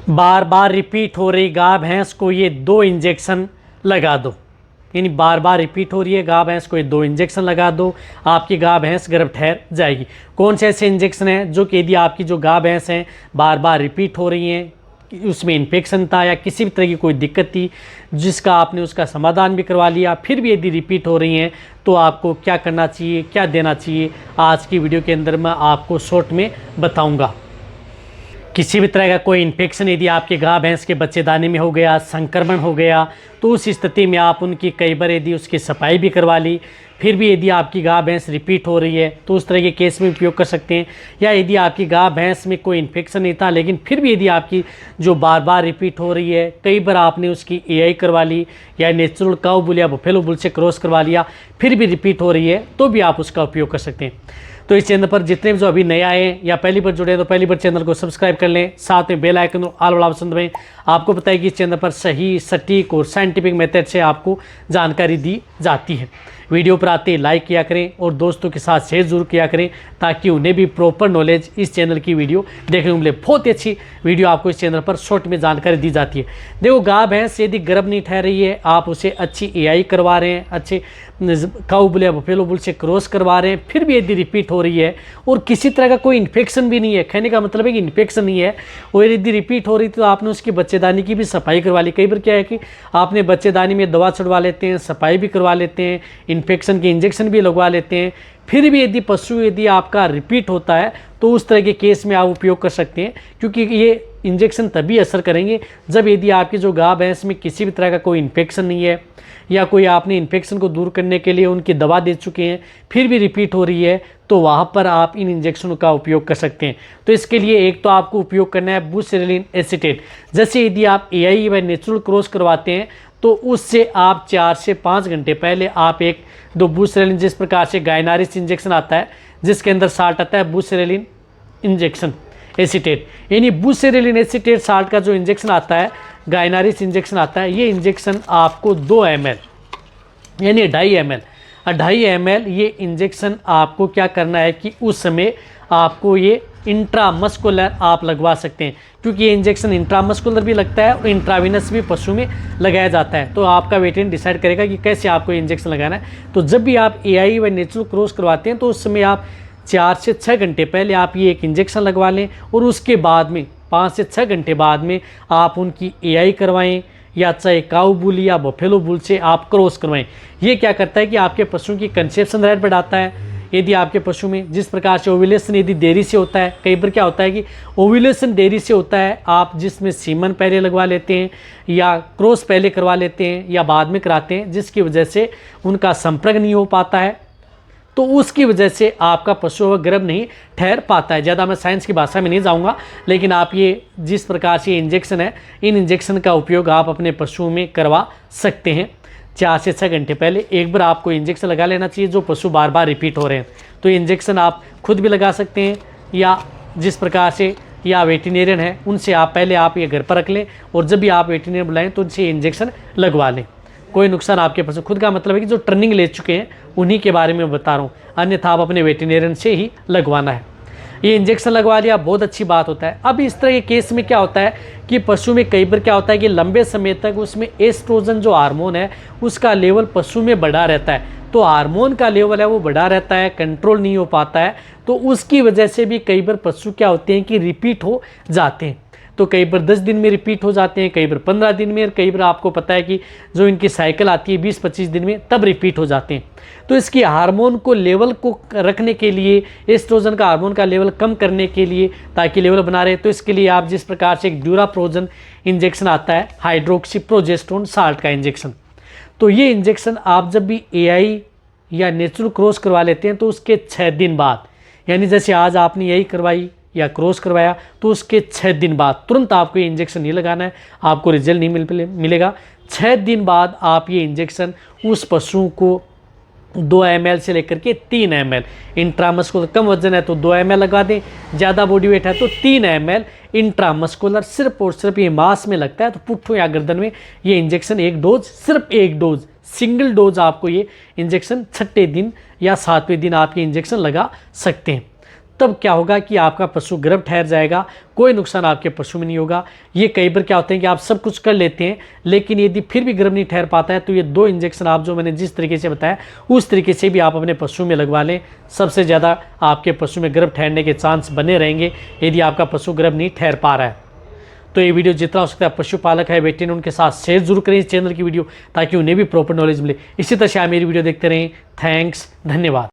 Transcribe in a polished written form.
बार बार repeat हो रही गाय भैंस को ये 2 इंजेक्शन लगा दो। यानी बार बार रिपीट हो रही है गाय भैंस को ये 2 इंजेक्शन लगा दो, आपकी गाय भैंस गर्भ ठहर जाएगी। कौन से ऐसे इंजेक्शन हैं जो कि यदि आपकी जो गाय भैंस हैं बार बार रिपीट हो रही हैं, उसमें इन्फेक्शन था या किसी भी तरह की कोई दिक्कत थी जिसका आपने उसका समाधान भी करवा लिया, फिर भी यदि रिपीट हो रही हैं तो आपको क्या करना चाहिए, क्या देना चाहिए, आज की वीडियो के अंदर मैं आपको शॉर्ट में बताऊंगा। किसी भी तरह का कोई इन्फेक्शन यदि आपके गाय भैंस के बच्चेदानी में हो गया, संक्रमण हो गया, तो उस स्थिति में आप उनकी कई बार यदि उसकी सफाई भी करवा ली, फिर भी यदि आपकी गाय भैंस रिपीट हो रही है तो उस तरह के केस में उपयोग कर सकते हैं। या यदि आपकी गाय भैंस में कोई इन्फेक्शन नहीं था लेकिन फिर भी यदि आपकी जो बार बार रिपीट हो रही है, कई बार आपने उसकी एआई करवा ली या नेचुरल काऊ बुल या बफेलो बुल से क्रॉस करवा लिया, फिर भी रिपीट हो रही है तो भी आप उसका उपयोग कर सकते हैं। तो इस चैनल पर जितने भी जो अभी नए आए हैं या पहली बार जुड़े हैं तो पहली बार चैनल को सब्सक्राइब कर लें, साथ में बेल आइकन और ऑल वाला ऑप्शन दबाएं। आपको पता है कि इस चैनल पर सही, सटीक और साइंटिफिक मेथड से आपको जानकारी दी जाती है। वीडियो पर आते ही लाइक किया करें और दोस्तों के साथ शेयर जरूर किया करें ताकि उन्हें भी प्रॉपर नॉलेज इस चैनल की वीडियो देखने को मिले। बहुत ही अच्छी वीडियो आपको इस चैनल पर शॉर्ट में जानकारी दी जाती है। देखो, गाय भैंस यदि गर्भ नहीं ठहर रही है, आप उसे अच्छी एआई करवा रहे हैं, अच्छे काऊ बुल या बफेलो बुल से क्रॉस करवा रहे हैं, फिर भी यदि रिपीट हो रही है और किसी तरह का कोई इन्फेक्शन भी नहीं है, कहने का मतलब है कि इन्फेक्शन नहीं है और यदि रिपीट हो रही तो आपने उसकी बच्चेदानी की भी सफाई करवा ली। कई बार क्या है कि आपने बच्चेदानी में दवा छुड़वा लेते हैं, सफाई भी करवा लेते हैं, इन्फेक्शन के इंजेक्शन भी लगवा लेते हैं, फिर भी यदि पशु यदि आपका रिपीट होता है तो उस तरह के केस में आप उपयोग कर सकते हैं, क्योंकि ये इंजेक्शन तभी असर करेंगे जब यदि आपकी जो गाय भैंस में किसी भी तरह का कोई इन्फेक्शन नहीं है या कोई आपने इन्फेक्शन को दूर करने के लिए उनकी दवा दे चुके हैं, फिर भी रिपीट हो रही है तो वहाँ पर आप इन इंजेक्शनों का उपयोग कर सकते हैं। तो इसके लिए एक तो आपको उपयोग करना है बुसेरेलिन एसीटेट। जैसे यदि आप एआई व नेचुरल क्रॉस करवाते हैं तो उससे आप 4 से 5 घंटे पहले आप 1-2 बुसेरेलिन, जिस प्रकार से गायनारिस इंजेक्शन आता है जिसके अंदर साल्ट आता है बुसेरेलिन इंजेक्शन एसीटेट, यानी बुसेरेलिन एसीटेट साल्ट का जो इंजेक्शन आता है, गायनारिस इंजेक्शन आता है, ये इंजेक्शन आपको 2 ml यानी 2.5 ml ये इंजेक्शन आपको क्या करना है कि उस समय आपको ये इंट्रामस्कुलर आप लगवा सकते हैं, क्योंकि ये इंजेक्शन इंट्रामस्कुलर भी लगता है और इंट्राविनस भी पशु में लगाया जाता है। तो आपका वेटेरिनरी डिसाइड करेगा कि कैसे आपको इंजेक्शन लगाना है। तो जब भी आप एआई व नेचुरल क्रॉस करवाते हैं तो उस समय आप 4 से 6 घंटे पहले आप ये एक इंजेक्शन लगवा लें और उसके बाद में 5 से 6 घंटे बाद में आप उनकी एआई करवाएं या चाहे काऊ बुल या बफेलो बुल से आप क्रॉस करवाएं। ये क्या करता है कि आपके पशु की कंसेप्शन रेट बढ़ाता है। यदि आपके पशु में जिस प्रकार से ओव्यूलेशन यदि देरी से होता है, कई बार क्या होता है कि ओव्यूलेशन देरी से होता है, आप जिसमें सीमन पहले लगवा लेते हैं या क्रॉस पहले करवा लेते हैं या बाद में कराते हैं, जिसकी वजह से उनका संपर्क नहीं हो पाता है, तो उसकी वजह से आपका पशु गर्भ नहीं ठहर पाता है। ज़्यादा मैं साइंस की भाषा में नहीं जाऊंगा, लेकिन आप ये जिस प्रकार से इंजेक्शन है, इन इंजेक्शन का उपयोग आप अपने पशुओं में करवा सकते हैं। 4 से 6 घंटे पहले एक बार आपको इंजेक्शन लगा लेना चाहिए जो पशु बार बार रिपीट हो रहे हैं। तो इंजेक्शन आप खुद भी लगा सकते हैं या जिस प्रकार से या वेटेरिनेरियन है उनसे आप पहले आप ये घर पर रख लें और जब भी आप वेटेरिनेरियन बुलाएं तो उनसे इंजेक्शन लगवा लें। कोई नुकसान आपके पशु, खुद का मतलब है कि जो ट्रेनिंग ले चुके हैं उन्हीं के बारे में बता रहा हूँ, अन्यथा आप अपने वेटेरिनेरियन से ही लगवाना है। ये इंजेक्शन लगवा लिया, बहुत अच्छी बात होता है। अब इस तरह के केस में क्या होता है कि पशु में कई बार क्या होता है कि लंबे समय तक उसमें एस्ट्रोजन जो हार्मोन है उसका लेवल पशु में बढ़ा रहता है, तो हार्मोन का लेवल है वो बढ़ा रहता है, कंट्रोल नहीं हो पाता है, तो उसकी वजह से भी कई बार पशु क्या होते हैं कि रिपीट हो जाते हैं। तो कई बार 10 दिन में रिपीट हो जाते हैं, कई बार 15 दिन में, और कई बार आपको पता है कि जो इनकी साइकिल आती है 20-25 दिन में तब रिपीट हो जाते हैं। तो इसकी हार्मोन को लेवल को रखने के लिए, एस्ट्रोजन का हार्मोन का लेवल कम करने के लिए, ताकि लेवल बना रहे, तो इसके लिए आप जिस प्रकार से एक ड्यूराप्रोजन इंजेक्शन आता है, हाइड्रोक्सी प्रोजेस्टेरोन साल्ट का इंजेक्शन, तो ये इंजेक्शन आप जब भी एआई या नेचुरल क्रॉस करवा लेते हैं तो उसके 6 दिन बाद, यानी जैसे आज आपने यही करवाई या क्रॉस करवाया तो उसके 6 दिन बाद तुरंत आपको ये इंजेक्शन नहीं लगाना है, आपको रिजल्ट नहीं मिलेगा। 6 दिन बाद आप ये इंजेक्शन उस पशु को 2 ml से लेकर के 3 ml, इंट्रामस्कुलर कम वजन है तो 2 ml लगा दें, ज़्यादा बॉडी वेट है तो 3 ml इंट्रामस्कुलर सिर्फ और सिर्फ ये मांस में लगता है, तो पुट्ठों या गर्दन में ये इंजेक्शन 1 डोज, सिर्फ 1 डोज, सिंगल डोज आपको ये इंजेक्शन 6ठे दिन या 7वें दिन आप ये इंजेक्शन लगा सकते हैं। तब क्या होगा कि आपका पशु गर्भ ठहर जाएगा, कोई नुकसान आपके पशु में नहीं होगा। ये कई बार क्या होते हैं कि आप सब कुछ कर लेते हैं लेकिन यदि फिर भी गर्भ नहीं ठहर पाता है तो ये 2 इंजेक्शन आप जो मैंने जिस तरीके से बताया उस तरीके से भी आप अपने पशु में लगवा लें। सबसे ज़्यादा आपके पशु में गर्भ ठहरने के चांस बने रहेंगे यदि आपका पशु गर्भ नहीं ठहर पा रहा है। तो ये वीडियो जितना हो सकता है पशुपालक है बेटे ने उनके साथ शेयर जरूर करें इस चैनल की वीडियो, ताकि उन्हें भी प्रॉपर नॉलेज मिले। इसी तरह से आप मेरी वीडियो देखते रहें। थैंक्स, धन्यवाद।